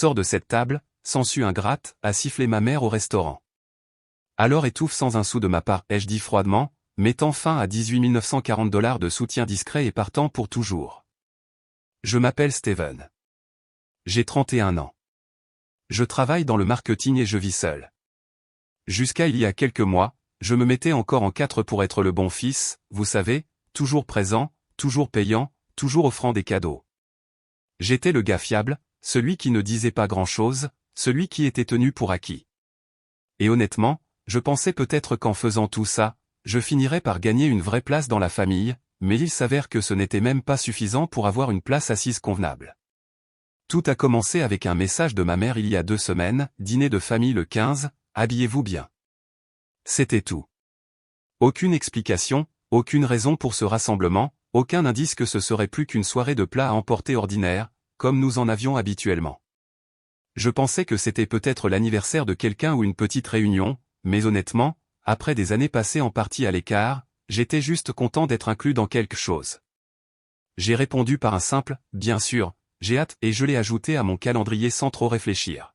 Sors de cette table, s'ensuit ingrate, a sifflé ma mère au restaurant. Alors étouffe sans un sou de ma part, ai-je dit froidement, mettant fin à 18 940 $ de soutien discret et partant pour toujours. Je m'appelle Steven. J'ai 31 ans. Je travaille dans le marketing et je vis seul. Jusqu'à il y a quelques mois, je me mettais encore en quatre pour être le bon fils, vous savez, toujours présent, toujours payant, toujours offrant des cadeaux. J'étais le gars fiable, celui qui ne disait pas grand-chose, celui qui était tenu pour acquis. Et honnêtement, je pensais peut-être qu'en faisant tout ça, je finirais par gagner une vraie place dans la famille, mais il s'avère que ce n'était même pas suffisant pour avoir une place assise convenable. Tout a commencé avec un message de ma mère il y a 2 semaines, dîner de famille le 15, habillez-vous bien. C'était tout. Aucune explication, aucune raison pour ce rassemblement, aucun indice que ce serait plus qu'une soirée de plats à emporter ordinaire, comme nous en avions habituellement. Je pensais que c'était peut-être l'anniversaire de quelqu'un ou une petite réunion, mais honnêtement, après des années passées en partie à l'écart, j'étais juste content d'être inclus dans quelque chose. J'ai répondu par un simple « bien sûr », j'ai hâte et je l'ai ajouté à mon calendrier sans trop réfléchir.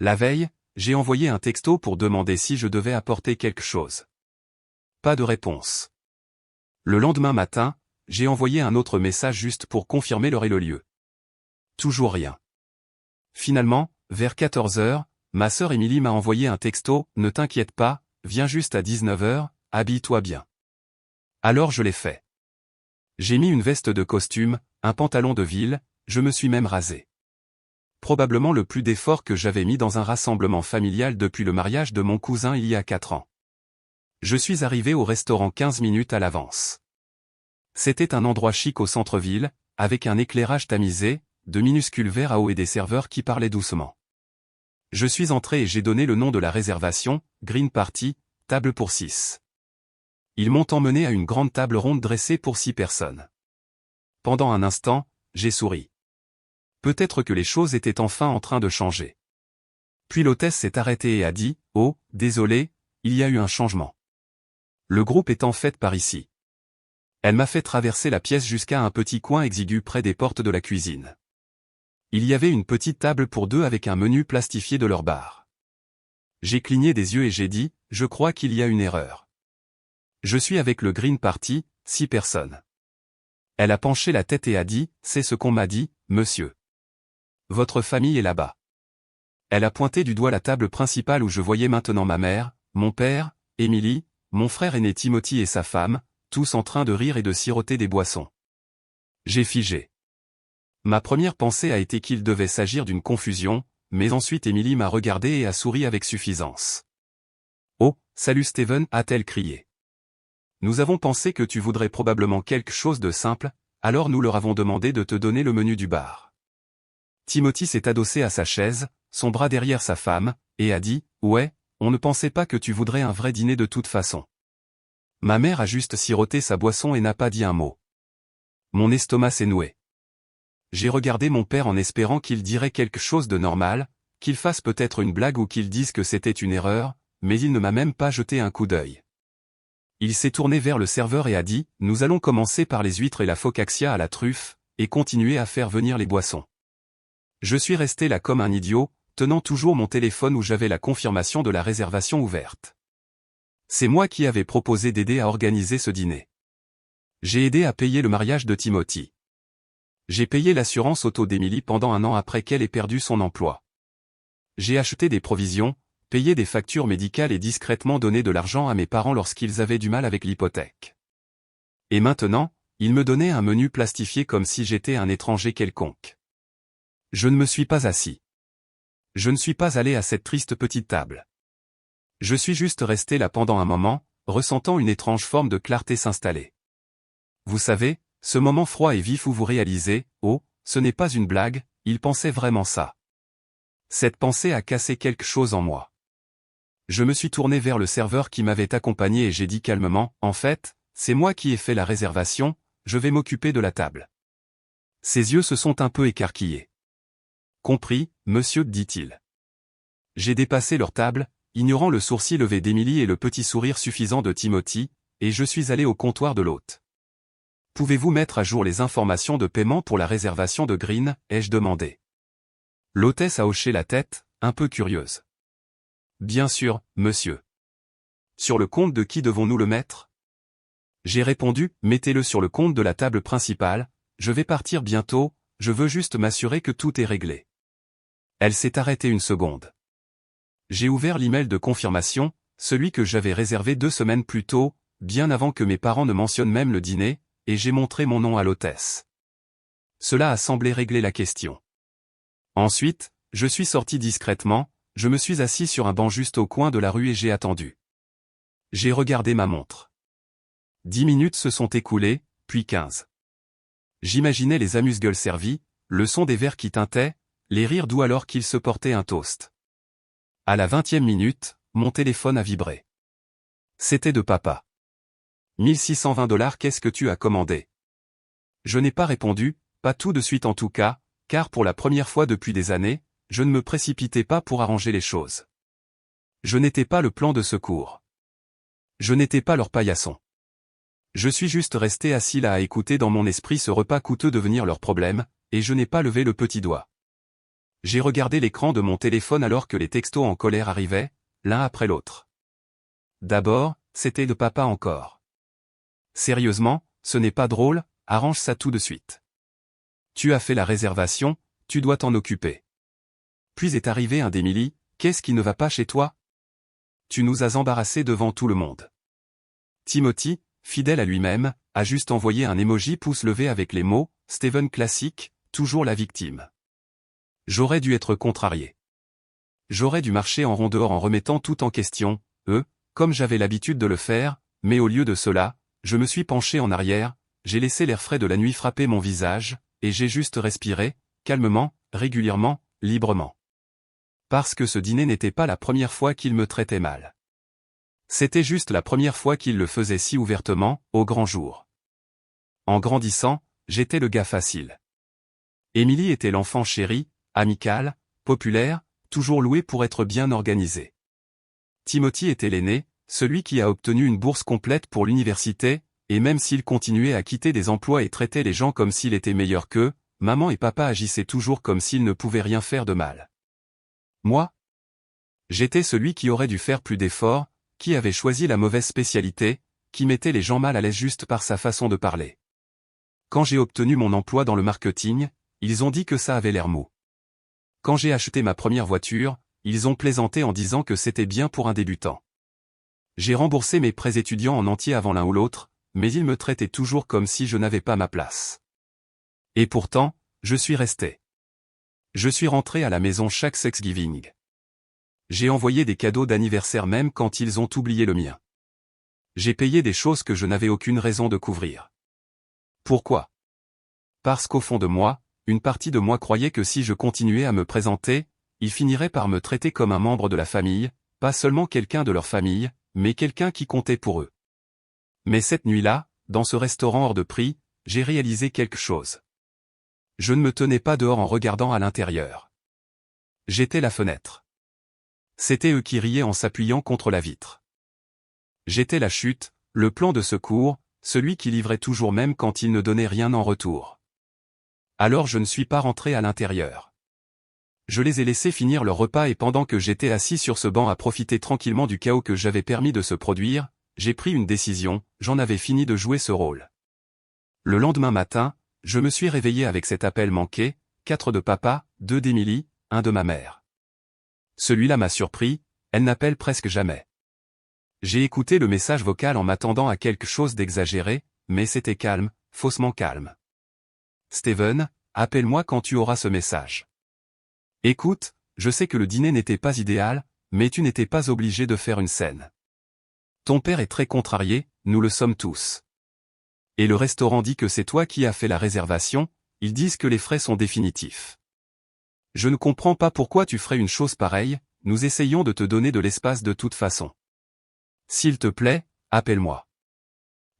La veille, j'ai envoyé un texto pour demander si je devais apporter quelque chose. Pas de réponse. Le lendemain matin, j'ai envoyé un autre message juste pour confirmer l'heure et le lieu. Toujours rien. Finalement, vers 14 h, ma sœur Émilie m'a envoyé un texto, ne t'inquiète pas, viens juste à 19 h, habille-toi bien. Alors je l'ai fait. J'ai mis une veste de costume, un pantalon de ville, je me suis même rasé. Probablement le plus d'efforts que j'avais mis dans un rassemblement familial depuis le mariage de mon cousin il y a 4 ans. Je suis arrivé au restaurant 15 minutes à l'avance. C'était un endroit chic au centre-ville, avec un éclairage tamisé, de minuscules verres à eau et des serveurs qui parlaient doucement. Je suis entré et j'ai donné le nom de la réservation, Green Party, table pour 6. Ils m'ont emmené à une grande table ronde dressée pour 6 personnes. Pendant un instant, j'ai souri. Peut-être que les choses étaient enfin en train de changer. Puis l'hôtesse s'est arrêtée et a dit « Oh, désolé, il y a eu un changement. Le groupe est en fait par ici. » Elle m'a fait traverser la pièce jusqu'à un petit coin exigu près des portes de la cuisine. Il y avait une petite table pour 2 avec un menu plastifié de leur bar. J'ai cligné des yeux et j'ai dit « Je crois qu'il y a une erreur. Je suis avec le Green Party, 6 personnes. » Elle a penché la tête et a dit « C'est ce qu'on m'a dit, monsieur. Votre famille est là-bas. » Elle a pointé du doigt la table principale où je voyais maintenant ma mère, mon père, Émilie, mon frère aîné Timothy et sa femme, tous en train de rire et de siroter des boissons. J'ai figé. Ma première pensée a été qu'il devait s'agir d'une confusion, mais ensuite Émilie m'a regardé et a souri avec suffisance. « Oh, salut Steven » a-t-elle crié. « Nous avons pensé que tu voudrais probablement quelque chose de simple, alors nous leur avons demandé de te donner le menu du bar. » Timothy s'est adossé à sa chaise, son bras derrière sa femme, et a dit « Ouais, on ne pensait pas que tu voudrais un vrai dîner de toute façon. » Ma mère a juste siroté sa boisson et n'a pas dit un mot. Mon estomac s'est noué. J'ai regardé mon père en espérant qu'il dirait quelque chose de normal, qu'il fasse peut-être une blague ou qu'il dise que c'était une erreur, mais il ne m'a même pas jeté un coup d'œil. Il s'est tourné vers le serveur et a dit « Nous allons commencer par les huîtres et la focaccia à la truffe, et continuer à faire venir les boissons. » Je suis resté là comme un idiot, tenant toujours mon téléphone où j'avais la confirmation de la réservation ouverte. C'est moi qui avais proposé d'aider à organiser ce dîner. J'ai aidé à payer le mariage de Timothy. J'ai payé l'assurance auto d'Émilie pendant 1 an après qu'elle ait perdu son emploi. J'ai acheté des provisions, payé des factures médicales et discrètement donné de l'argent à mes parents lorsqu'ils avaient du mal avec l'hypothèque. Et maintenant, ils me donnaient un menu plastifié comme si j'étais un étranger quelconque. Je ne me suis pas assis. Je ne suis pas allé à cette triste petite table. Je suis juste resté là pendant un moment, ressentant une étrange forme de clarté s'installer. Vous savez, ce moment froid et vif où vous réalisez, oh, ce n'est pas une blague, il pensait vraiment ça. Cette pensée a cassé quelque chose en moi. Je me suis tourné vers le serveur qui m'avait accompagné et j'ai dit calmement, en fait, c'est moi qui ai fait la réservation, je vais m'occuper de la table. Ses yeux se sont un peu écarquillés. Compris, monsieur, dit-il. J'ai dépassé leur table, ignorant le sourcil levé d'Émilie et le petit sourire suffisant de Timothy, et je suis allé au comptoir de l'hôte. Pouvez-vous mettre à jour les informations de paiement pour la réservation de Green, ai-je demandé. L'hôtesse a hoché la tête, un peu curieuse. Bien sûr, monsieur. Sur le compte de qui devons-nous le mettre? J'ai répondu, mettez-le sur le compte de la table principale, je vais partir bientôt, je veux juste m'assurer que tout est réglé. Elle s'est arrêtée une seconde. J'ai ouvert l'email de confirmation, celui que j'avais réservé 2 semaines plus tôt, bien avant que mes parents ne mentionnent même le dîner, et j'ai montré mon nom à l'hôtesse. Cela a semblé régler la question. Ensuite, je suis sorti discrètement, je me suis assis sur un banc juste au coin de la rue et j'ai attendu. J'ai regardé ma montre. 10 minutes se sont écoulées, puis 15. J'imaginais les amuse-gueules servis, le son des verres qui tintaient, les rires doux alors qu'ils se portaient un toast. À la 20e minute, mon téléphone a vibré. C'était de papa. 1620 $, qu'est-ce que tu as commandé? Je n'ai pas répondu, pas tout de suite en tout cas, car pour la première fois depuis des années, je ne me précipitais pas pour arranger les choses. Je n'étais pas le plan de secours. Je n'étais pas leur paillasson. Je suis juste resté assis là à écouter dans mon esprit ce repas coûteux devenir leur problème, et je n'ai pas levé le petit doigt. J'ai regardé l'écran de mon téléphone alors que les textos en colère arrivaient, l'un après l'autre. D'abord, c'était de papa encore. Sérieusement, ce n'est pas drôle, arrange ça tout de suite. Tu as fait la réservation, tu dois t'en occuper. Puis est arrivé un d'Emily, qu'est-ce qui ne va pas chez toi? Tu nous as embarrassés devant tout le monde. Timothy, fidèle à lui-même, a juste envoyé un emoji pouce levé avec les mots « Steven classique, toujours la victime ». J'aurais dû être contrarié. J'aurais dû marcher en rond dehors en remettant tout en question, comme j'avais l'habitude de le faire, mais au lieu de cela, je me suis penché en arrière, j'ai laissé l'air frais de la nuit frapper mon visage, et j'ai juste respiré, calmement, régulièrement, librement. Parce que ce dîner n'était pas la première fois qu'il me traitait mal. C'était juste la première fois qu'il le faisait si ouvertement, au grand jour. En grandissant, j'étais le gars facile. Emily était l'enfant chéri, amical, populaire, toujours loué pour être bien organisé. Timothy était l'aîné, celui qui a obtenu une bourse complète pour l'université, et même s'il continuait à quitter des emplois et traitait les gens comme s'il était meilleur qu'eux, maman et papa agissaient toujours comme s'ils ne pouvaient rien faire de mal. Moi? J'étais celui qui aurait dû faire plus d'efforts, qui avait choisi la mauvaise spécialité, qui mettait les gens mal à l'aise juste par sa façon de parler. Quand j'ai obtenu mon emploi dans le marketing, ils ont dit que ça avait l'air mou. Quand j'ai acheté ma première voiture, ils ont plaisanté en disant que c'était bien pour un débutant. J'ai remboursé mes prêts étudiants en entier avant l'un ou l'autre, mais ils me traitaient toujours comme si je n'avais pas ma place. Et pourtant, je suis resté. Je suis rentré à la maison chaque Thanksgiving. J'ai envoyé des cadeaux d'anniversaire même quand ils ont oublié le mien. J'ai payé des choses que je n'avais aucune raison de couvrir. Pourquoi? Parce qu'au fond de moi, une partie de moi croyait que si je continuais à me présenter, ils finiraient par me traiter comme un membre de la famille, pas seulement quelqu'un de leur famille, mais quelqu'un qui comptait pour eux. Mais cette nuit-là, dans ce restaurant hors de prix, j'ai réalisé quelque chose. Je ne me tenais pas dehors en regardant à l'intérieur. J'étais la fenêtre. C'était eux qui riaient en s'appuyant contre la vitre. J'étais la chute, le plan de secours, celui qui livrait toujours même quand il ne donnait rien en retour. Alors je ne suis pas rentré à l'intérieur. Je les ai laissés finir leur repas et pendant que j'étais assis sur ce banc à profiter tranquillement du chaos que j'avais permis de se produire, j'ai pris une décision, j'en avais fini de jouer ce rôle. Le lendemain matin, je me suis réveillé avec cet appel manqué, 4 de papa, 2 d'Emily, 1 de ma mère. Celui-là m'a surpris, elle n'appelle presque jamais. J'ai écouté le message vocal en m'attendant à quelque chose d'exagéré, mais c'était calme, faussement calme. Steven, appelle-moi quand tu auras ce message. Écoute, je sais que le dîner n'était pas idéal, mais tu n'étais pas obligé de faire une scène. Ton père est très contrarié, nous le sommes tous. Et le restaurant dit que c'est toi qui as fait la réservation, ils disent que les frais sont définitifs. Je ne comprends pas pourquoi tu ferais une chose pareille, nous essayons de te donner de l'espace de toute façon. S'il te plaît, appelle-moi.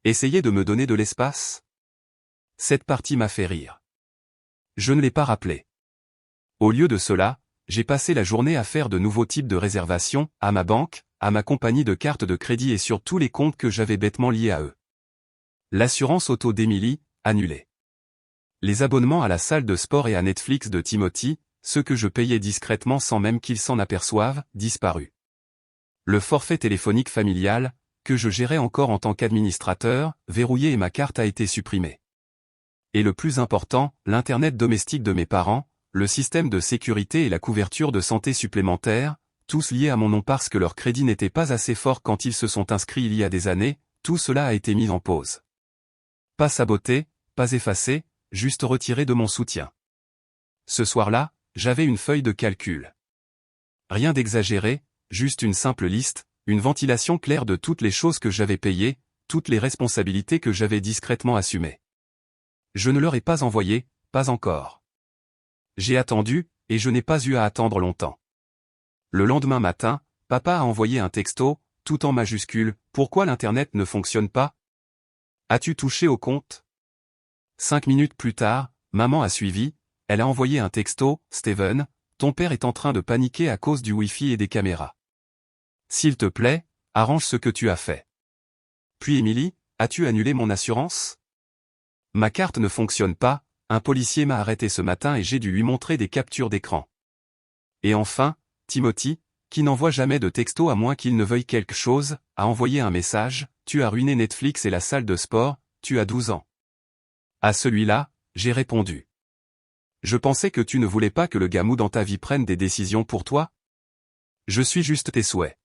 Essayez de me donner de l'espace? Cette partie m'a fait rire. Je ne l'ai pas rappelé. Au lieu de cela, j'ai passé la journée à faire de nouveaux types de réservations, à ma banque, à ma compagnie de cartes de crédit et sur tous les comptes que j'avais bêtement liés à eux. L'assurance auto d'Emily, annulée. Les abonnements à la salle de sport et à Netflix de Timothy, ceux que je payais discrètement sans même qu'ils s'en aperçoivent, disparus. Le forfait téléphonique familial, que je gérais encore en tant qu'administrateur, verrouillé et ma carte a été supprimée. Et le plus important, l'Internet domestique de mes parents, le système de sécurité et la couverture de santé supplémentaire, tous liés à mon nom parce que leur crédit n'était pas assez fort quand ils se sont inscrits il y a des années, tout cela a été mis en pause. Pas saboté, pas effacé, juste retiré de mon soutien. Ce soir-là, j'avais une feuille de calcul. Rien d'exagéré, juste une simple liste, une ventilation claire de toutes les choses que j'avais payées, toutes les responsabilités que j'avais discrètement assumées. Je ne leur ai pas envoyé, pas encore. J'ai attendu, et je n'ai pas eu à attendre longtemps. Le lendemain matin, papa a envoyé un texto, tout en majuscule, « Pourquoi l'Internet ne fonctionne pas? As-tu touché au compte ?» 5 minutes plus tard, maman a suivi, elle a envoyé un texto, « Steven, ton père est en train de paniquer à cause du Wi-Fi et des caméras. S'il te plaît, arrange ce que tu as fait. » Puis Émilie, « As-tu annulé mon assurance? Ma carte ne fonctionne pas, un policier m'a arrêté ce matin et j'ai dû lui montrer des captures d'écran. » Et enfin, Timothy, qui n'envoie jamais de texto à moins qu'il ne veuille quelque chose, a envoyé un message, « Tu as ruiné Netflix et la salle de sport, tu as 12 ans. » À celui-là, j'ai répondu. Je pensais que tu ne voulais pas que le gamou dans ta vie prenne des décisions pour toi? Je suis juste tes souhaits.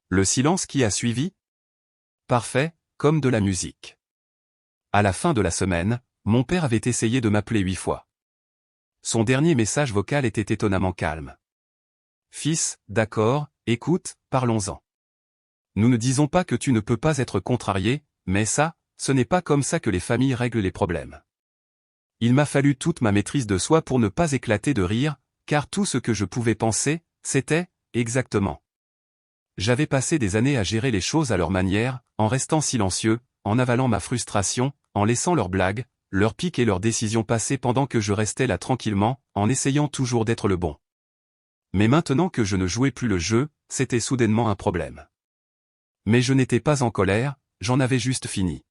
Le silence qui a suivi? Parfait, comme de la musique. À la fin de la semaine, mon père avait essayé de m'appeler 8 fois. Son dernier message vocal était étonnamment calme. Fils, d'accord, écoute, parlons-en. Nous ne disons pas que tu ne peux pas être contrarié, mais ça, ce n'est pas comme ça que les familles règlent les problèmes. Il m'a fallu toute ma maîtrise de soi pour ne pas éclater de rire, car tout ce que je pouvais penser, c'était, exactement. J'avais passé des années à gérer les choses à leur manière, en restant silencieux, en avalant ma frustration, en laissant leurs blagues, leurs piques et leurs décisions passer pendant que je restais là tranquillement, en essayant toujours d'être le bon. Mais maintenant que je ne jouais plus le jeu, c'était soudainement un problème. Mais je n'étais pas en colère, j'en avais juste fini.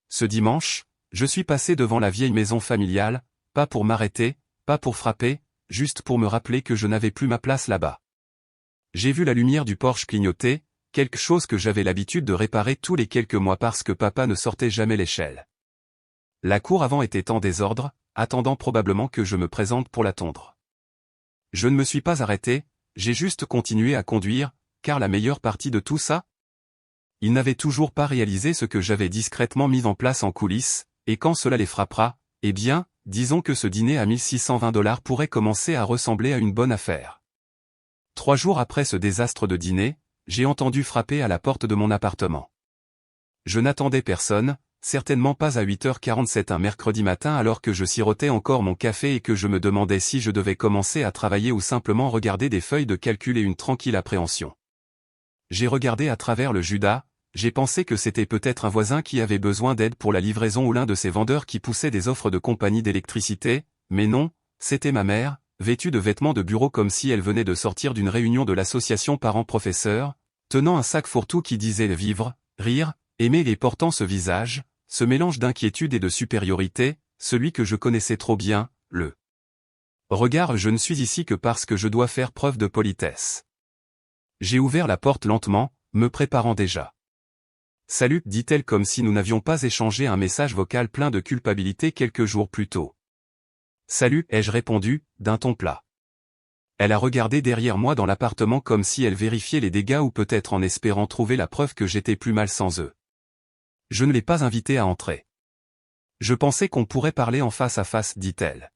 Ce dimanche, je suis passé devant la vieille maison familiale, pas pour m'arrêter, pas pour frapper, juste pour me rappeler que je n'avais plus ma place là-bas. J'ai vu la lumière du porche clignoter, quelque chose que j'avais l'habitude de réparer tous les quelques mois parce que papa ne sortait jamais l'échelle. La cour avant était en désordre, attendant probablement que je me présente pour la tondre. Je ne me suis pas arrêté, j'ai juste continué à conduire, car la meilleure partie de tout ça? Ils n'avaient toujours pas réalisé ce que j'avais discrètement mis en place en coulisses, et quand cela les frappera, eh bien, disons que ce dîner à 1620 $ pourrait commencer à ressembler à une bonne affaire. 3 jours après ce désastre de dîner, j'ai entendu frapper à la porte de mon appartement. Je n'attendais personne, certainement pas à 8h47 un mercredi matin alors que je sirotais encore mon café et que je me demandais si je devais commencer à travailler ou simplement regarder des feuilles de calcul et une tranquille appréhension. J'ai regardé à travers le Judas, j'ai pensé que c'était peut-être un voisin qui avait besoin d'aide pour la livraison ou l'un de ces vendeurs qui poussaient des offres de compagnie d'électricité, mais non, c'était ma mère, vêtue de vêtements de bureau comme si elle venait de sortir d'une réunion de l'association parents-professeurs, tenant un sac fourre-tout qui disait vivre, rire, aimer et portant ce visage, ce mélange d'inquiétude et de supériorité, celui que je connaissais trop bien, le regard je ne suis ici que parce que je dois faire preuve de politesse. J'ai ouvert la porte lentement, me préparant déjà. Salut, dit-elle comme si nous n'avions pas échangé un message vocal plein de culpabilité quelques jours plus tôt. Salut, ai-je répondu, d'un ton plat. Elle a regardé derrière moi dans l'appartement comme si elle vérifiait les dégâts ou peut-être en espérant trouver la preuve que j'étais plus mal sans eux. Je ne l'ai pas invité à entrer. Je pensais qu'on pourrait parler en face à face, dit-elle.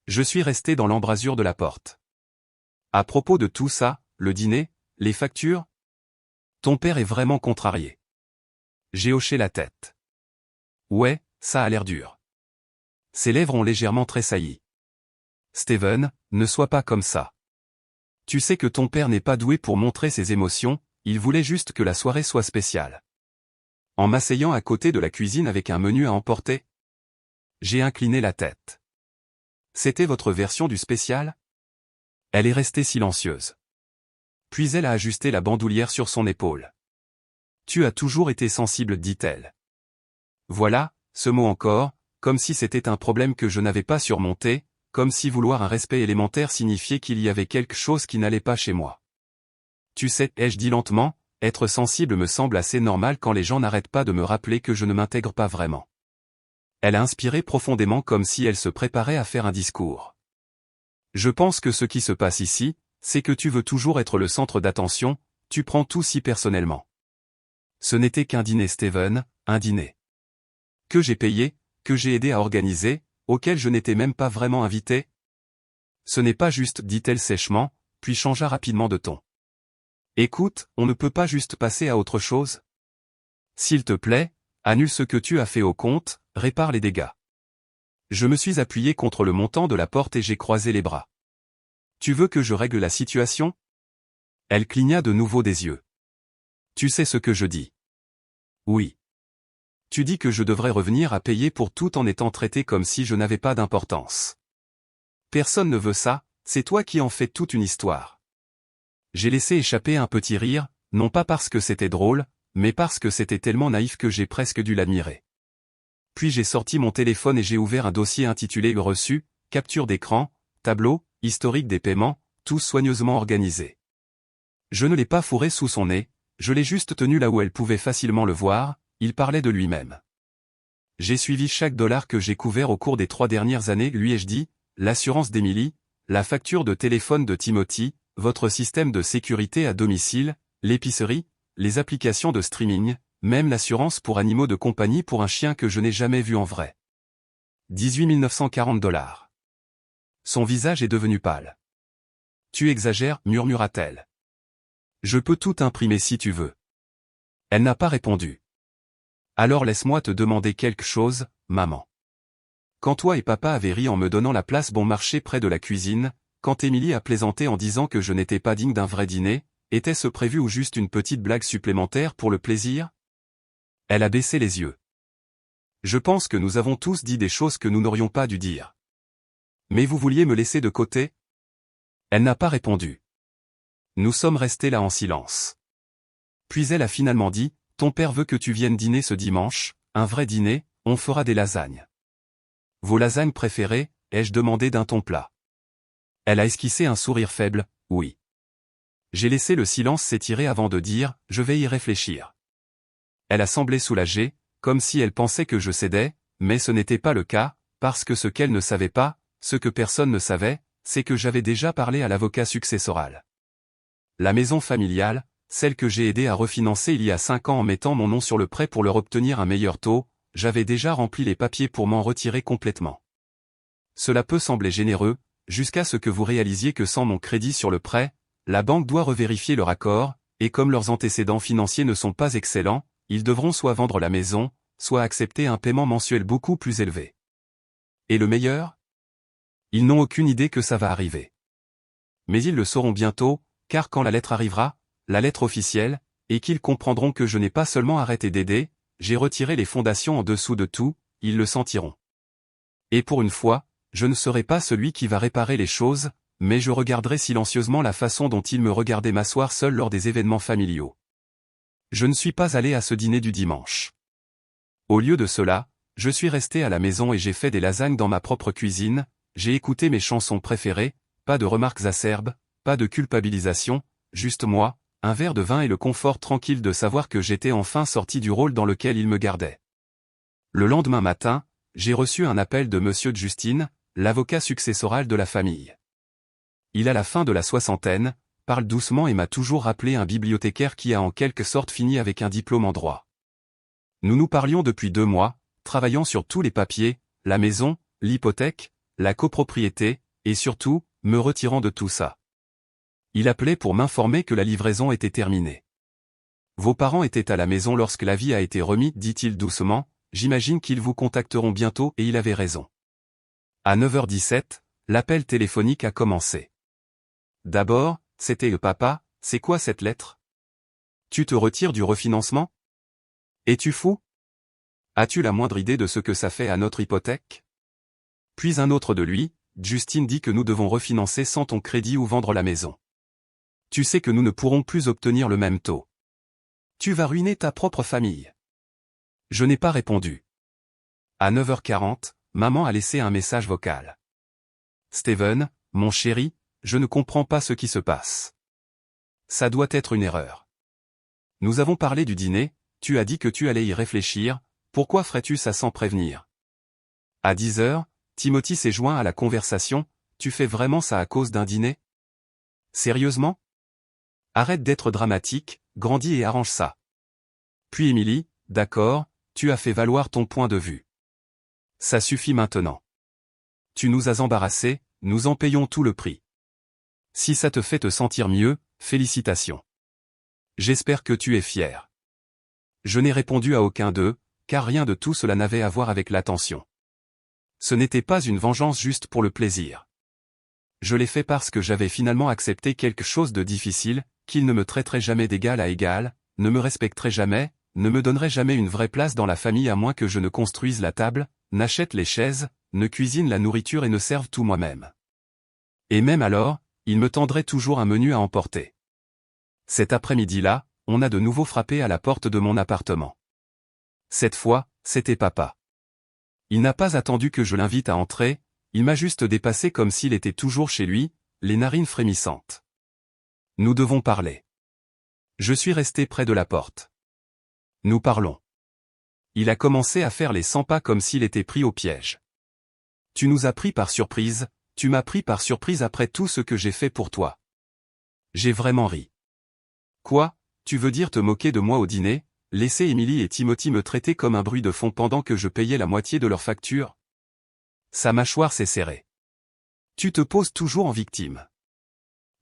Je suis resté dans l'embrasure de la porte. À propos de tout ça, le dîner, les factures? Ton père est vraiment contrarié. J'ai hoché la tête. Ouais, ça a l'air dur. Ses lèvres ont légèrement tressailli. Steven, ne sois pas comme ça. Tu sais que ton père n'est pas doué pour montrer ses émotions, il voulait juste que la soirée soit spéciale. En m'asseyant à côté de la cuisine avec un menu à emporter? J'ai incliné la tête. C'était votre version du spécial? Elle est restée silencieuse. Puis elle a ajusté la bandoulière sur son épaule. Tu as toujours été sensible, dit-elle. Voilà, ce mot encore, comme si c'était un problème que je n'avais pas surmonté, comme si vouloir un respect élémentaire signifiait qu'il y avait quelque chose qui n'allait pas chez moi. Tu sais, ai-je dit lentement, être sensible me semble assez normal quand les gens n'arrêtent pas de me rappeler que je ne m'intègre pas vraiment. Elle a inspiré profondément comme si elle se préparait à faire un discours. Je pense que ce qui se passe ici, c'est que tu veux toujours être le centre d'attention, tu prends tout si personnellement. Ce n'était qu'un dîner Steven, un dîner. Que j'ai payé, que j'ai aidé à organiser, auquel je n'étais même pas vraiment invité. Ce n'est pas juste, dit-elle sèchement, puis changea rapidement de ton. Écoute, on ne peut pas juste passer à autre chose. S'il te plaît, annule ce que tu as fait au compte, répare les dégâts. Je me suis appuyé contre le montant de la porte et j'ai croisé les bras. Tu veux que je règle la situation? Elle cligna de nouveau des yeux. Tu sais ce que je dis. Oui. Tu dis que je devrais revenir à payer pour tout en étant traité comme si je n'avais pas d'importance. Personne ne veut ça, c'est toi qui en fais toute une histoire. J'ai laissé échapper un petit rire, non pas parce que c'était drôle, mais parce que c'était tellement naïf que j'ai presque dû l'admirer. Puis j'ai sorti mon téléphone et j'ai ouvert un dossier intitulé Reçu, capture d'écran, tableau, historique des paiements, tout soigneusement organisé. Je ne l'ai pas fourré sous son nez, je l'ai juste tenu là où elle pouvait facilement le voir, il parlait de lui-même. J'ai suivi chaque dollar que j'ai couvert au cours des 3 dernières années, lui ai-je dit, l'assurance d'Emily, la facture de téléphone de Timothy, votre système de sécurité à domicile, l'épicerie, les applications de streaming, même l'assurance pour animaux de compagnie pour un chien que je n'ai jamais vu en vrai. 18 940 $. Son visage est devenu pâle. Tu exagères, murmura-t-elle. Je peux tout imprimer si tu veux. Elle n'a pas répondu. Alors laisse-moi te demander quelque chose, maman. Quand toi et papa avaient ri en me donnant la place bon marché près de la cuisine, quand Émilie a plaisanté en disant que je n'étais pas digne d'un vrai dîner, était-ce prévu ou juste une petite blague supplémentaire pour le plaisir? Elle a baissé les yeux. Je pense que nous avons tous dit des choses que nous n'aurions pas dû dire. Mais vous vouliez me laisser de côté? Elle n'a pas répondu. Nous sommes restés là en silence. Puis elle a finalement dit, ton père veut que tu viennes dîner ce dimanche, un vrai dîner, on fera des lasagnes. Vos lasagnes préférées, ai-je demandé d'un ton plat. Elle a esquissé un sourire faible, oui. J'ai laissé le silence s'étirer avant de dire, je vais y réfléchir. Elle a semblé soulagée, comme si elle pensait que je cédais, mais ce n'était pas le cas, parce que ce qu'elle ne savait pas, ce que personne ne savait, c'est que j'avais déjà parlé à l'avocat successoral. La maison familiale, celle que j'ai aidé à refinancer il y a 5 ans en mettant mon nom sur le prêt pour leur obtenir un meilleur taux, j'avais déjà rempli les papiers pour m'en retirer complètement. Cela peut sembler généreux, jusqu'à ce que vous réalisiez que sans mon crédit sur le prêt, la banque doit revérifier leur accord, et comme leurs antécédents financiers ne sont pas excellents, ils devront soit vendre la maison, soit accepter un paiement mensuel beaucoup plus élevé. Et le meilleur? Ils n'ont aucune idée que ça va arriver. Mais ils le sauront bientôt, car quand la lettre arrivera, la lettre officielle, et qu'ils comprendront que je n'ai pas seulement arrêté d'aider, j'ai retiré les fondations en dessous de tout, ils le sentiront. Et pour une fois, je ne serai pas celui qui va réparer les choses, mais je regarderai silencieusement la façon dont ils me regardaient m'asseoir seul lors des événements familiaux. Je ne suis pas allé à ce dîner du dimanche. Au lieu de cela, je suis resté à la maison et j'ai fait des lasagnes dans ma propre cuisine, j'ai écouté mes chansons préférées, pas de remarques acerbes, pas de culpabilisation, juste moi, un verre de vin et le confort tranquille de savoir que j'étais enfin sorti du rôle dans lequel il me gardait. Le lendemain matin, j'ai reçu un appel de Monsieur Justine, l'avocat successoral de la famille. Il a la fin de la soixantaine, parle doucement et m'a toujours rappelé un bibliothécaire qui a en quelque sorte fini avec un diplôme en droit. Nous nous parlions depuis 2 mois, travaillant sur tous les papiers, la maison, l'hypothèque, la copropriété, et surtout, me retirant de tout ça. Il appelait pour m'informer que la livraison était terminée. Vos parents étaient à la maison lorsque l'avis a été remis, dit-il doucement, j'imagine qu'ils vous contacteront bientôt et il avait raison. À 9h17, l'appel téléphonique a commencé. D'abord, c'était le papa, c'est quoi cette lettre? Tu te retires du refinancement? Es-tu fou? As-tu la moindre idée de ce que ça fait à notre hypothèque? Puis un autre de lui, Justine dit que nous devons refinancer sans ton crédit ou vendre la maison. Tu sais que nous ne pourrons plus obtenir le même taux. Tu vas ruiner ta propre famille. Je n'ai pas répondu. À 9h40, maman a laissé un message vocal. Steven, mon chéri, je ne comprends pas ce qui se passe. Ça doit être une erreur. Nous avons parlé du dîner, tu as dit que tu allais y réfléchir, pourquoi ferais-tu ça sans prévenir? À 10 heures, Timothy s'est joint à la conversation, tu fais vraiment ça à cause d'un dîner? Sérieusement? Arrête d'être dramatique, grandis et arrange ça. Puis Emily, d'accord, tu as fait valoir ton point de vue. Ça suffit maintenant. Tu nous as embarrassés, nous en payons tout le prix. Si ça te fait te sentir mieux, félicitations. J'espère que tu es fier. Je n'ai répondu à aucun d'eux, car rien de tout cela n'avait à voir avec l'attention. Ce n'était pas une vengeance juste pour le plaisir. Je l'ai fait parce que j'avais finalement accepté quelque chose de difficile, qu'il ne me traiterait jamais d'égal à égal, ne me respecterait jamais, ne me donnerait jamais une vraie place dans la famille à moins que je ne construise la table, n'achète les chaises, ne cuisine la nourriture et ne serve tout moi-même. Et même alors, il me tendrait toujours un menu à emporter. Cet après-midi-là, on a de nouveau frappé à la porte de mon appartement. Cette fois, c'était papa. Il n'a pas attendu que je l'invite à entrer, il m'a juste dépassé comme s'il était toujours chez lui, les narines frémissantes. Nous devons parler. Je suis resté près de la porte. Nous parlons. Il a commencé à faire les 100 pas comme s'il était pris au piège. Tu nous as pris par surprise, tu m'as pris par surprise après tout ce que j'ai fait pour toi. J'ai vraiment ri. Quoi, tu veux dire te moquer de moi au dîner, laisser Emily et Timothy me traiter comme un bruit de fond pendant que je payais la moitié de leur facture? Sa mâchoire s'est serrée. Tu te poses toujours en victime.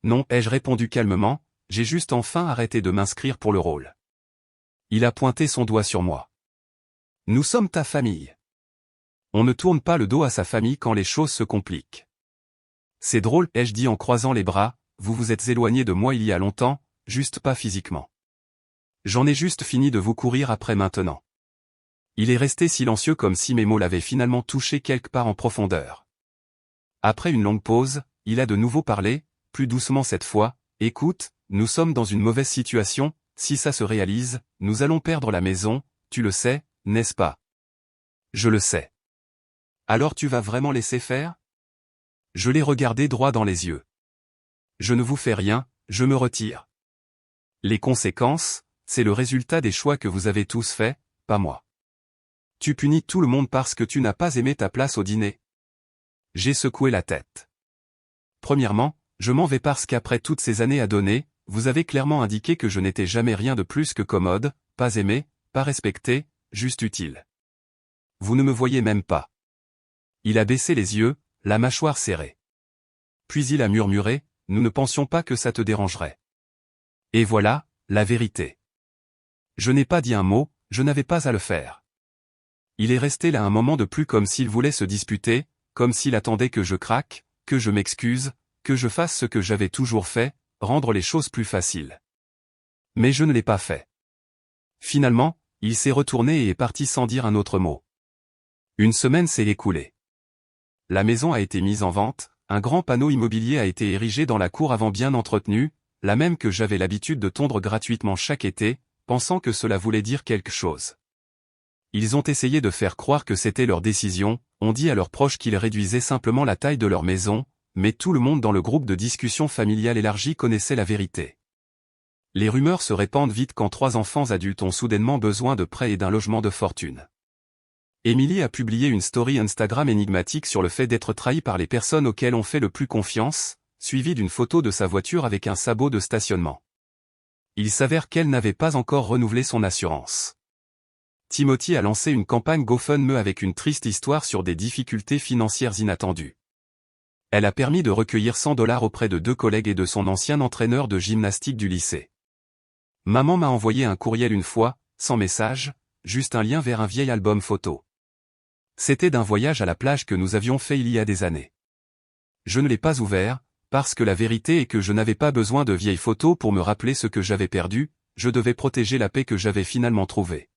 Non, ai-je répondu calmement, j'ai juste enfin arrêté de m'inscrire pour le rôle. Il a pointé son doigt sur moi. Nous sommes ta famille. On ne tourne pas le dos à sa famille quand les choses se compliquent. C'est drôle, ai-je dit en croisant les bras, vous vous êtes éloigné de moi il y a longtemps, juste pas physiquement. J'en ai juste fini de vous courir après maintenant. Il est resté silencieux comme si mes mots l'avaient finalement touché quelque part en profondeur. Après une longue pause, il a de nouveau parlé, plus doucement cette fois, écoute, nous sommes dans une mauvaise situation, si ça se réalise, nous allons perdre la maison, tu le sais, n'est-ce pas? Je le sais. Alors tu vas vraiment laisser faire? Je l'ai regardé droit dans les yeux. Je ne vous fais rien, je me retire. Les conséquences, c'est le résultat des choix que vous avez tous faits, pas moi. Tu punis tout le monde parce que tu n'as pas aimé ta place au dîner. J'ai secoué la tête. Premièrement, je m'en vais parce qu'après toutes ces années à donner, vous avez clairement indiqué que je n'étais jamais rien de plus que commode, pas aimé, pas respecté, juste utile. Vous ne me voyez même pas. Il a baissé les yeux, la mâchoire serrée. Puis il a murmuré, nous ne pensions pas que ça te dérangerait. Et voilà, la vérité. Je n'ai pas dit un mot, je n'avais pas à le faire. Il est resté là un moment de plus comme s'il voulait se disputer, comme s'il attendait que je craque, que je m'excuse, que je fasse ce que j'avais toujours fait, rendre les choses plus faciles. Mais je ne l'ai pas fait. Finalement, il s'est retourné et est parti sans dire un autre mot. Une semaine s'est écoulée. La maison a été mise en vente, un grand panneau immobilier a été érigé dans la cour avant bien entretenue, la même que j'avais l'habitude de tondre gratuitement chaque été, pensant que cela voulait dire quelque chose. Ils ont essayé de faire croire que c'était leur décision, ont dit à leurs proches qu'ils réduisaient simplement la taille de leur maison, mais tout le monde dans le groupe de discussion familiale élargi connaissait la vérité. Les rumeurs se répandent vite quand 3 enfants adultes ont soudainement besoin de prêts et d'un logement de fortune. Emily a publié une story Instagram énigmatique sur le fait d'être trahie par les personnes auxquelles on fait le plus confiance, suivie d'une photo de sa voiture avec un sabot de stationnement. Il s'avère qu'elle n'avait pas encore renouvelé son assurance. Timothy a lancé une campagne GoFundMe avec une triste histoire sur des difficultés financières inattendues. Elle a permis de recueillir 100 $ auprès de 2 collègues et de son ancien entraîneur de gymnastique du lycée. Maman m'a envoyé un courriel une fois, sans message, juste un lien vers un vieil album photo. C'était d'un voyage à la plage que nous avions fait il y a des années. Je ne l'ai pas ouvert, parce que la vérité est que je n'avais pas besoin de vieilles photos pour me rappeler ce que j'avais perdu, je devais protéger la paix que j'avais finalement trouvée.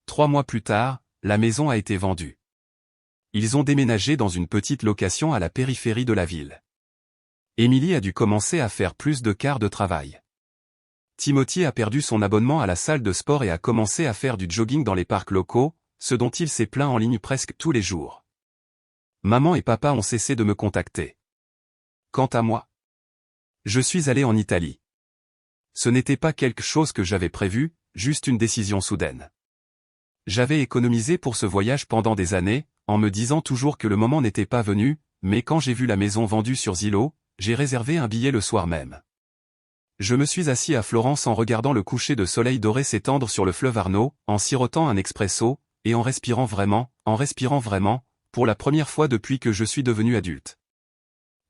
3 mois plus tard, la maison a été vendue. Ils ont déménagé dans une petite location à la périphérie de la ville. Emily a dû commencer à faire plus de quarts de travail. Timothy a perdu son abonnement à la salle de sport et a commencé à faire du jogging dans les parcs locaux, ce dont il s'est plaint en ligne presque tous les jours. Maman et papa ont cessé de me contacter. Quant à moi, je suis allé en Italie. Ce n'était pas quelque chose que j'avais prévu, juste une décision soudaine. J'avais économisé pour ce voyage pendant des années, en me disant toujours que le moment n'était pas venu, mais quand j'ai vu la maison vendue sur Zillow, j'ai réservé un billet le soir même. Je me suis assis à Florence en regardant le coucher de soleil doré s'étendre sur le fleuve Arno, en sirotant un expresso, et en respirant vraiment, pour la première fois depuis que je suis devenu adulte.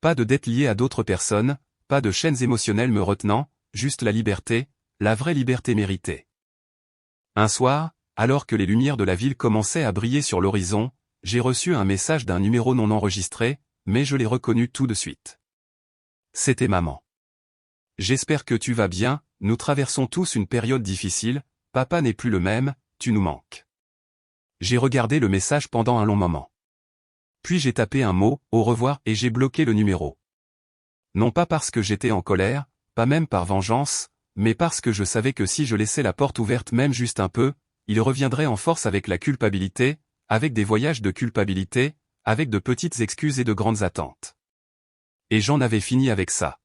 Pas de dette liée à d'autres personnes, pas de chaînes émotionnelles me retenant, juste la liberté, la vraie liberté méritée. Un soir, alors que les lumières de la ville commençaient à briller sur l'horizon, j'ai reçu un message d'un numéro non enregistré, mais je l'ai reconnu tout de suite. C'était maman. J'espère que tu vas bien, nous traversons tous une période difficile, papa n'est plus le même, tu nous manques. J'ai regardé le message pendant un long moment. Puis j'ai tapé un mot, au revoir, et j'ai bloqué le numéro. Non pas parce que j'étais en colère, pas même par vengeance, mais parce que je savais que si je laissais la porte ouverte même juste un peu, il reviendrait en force avec la culpabilité, avec des voyages de culpabilité, avec de petites excuses et de grandes attentes. Et j'en avais fini avec ça.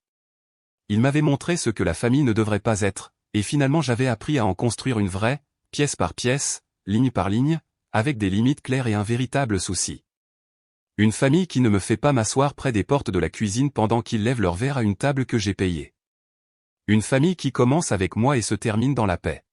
Il m'avait montré ce que la famille ne devrait pas être, et finalement j'avais appris à en construire une vraie, pièce par pièce, ligne par ligne, avec des limites claires et un véritable souci. Une famille qui ne me fait pas m'asseoir près des portes de la cuisine pendant qu'ils lèvent leur verre à une table que j'ai payée. Une famille qui commence avec moi et se termine dans la paix.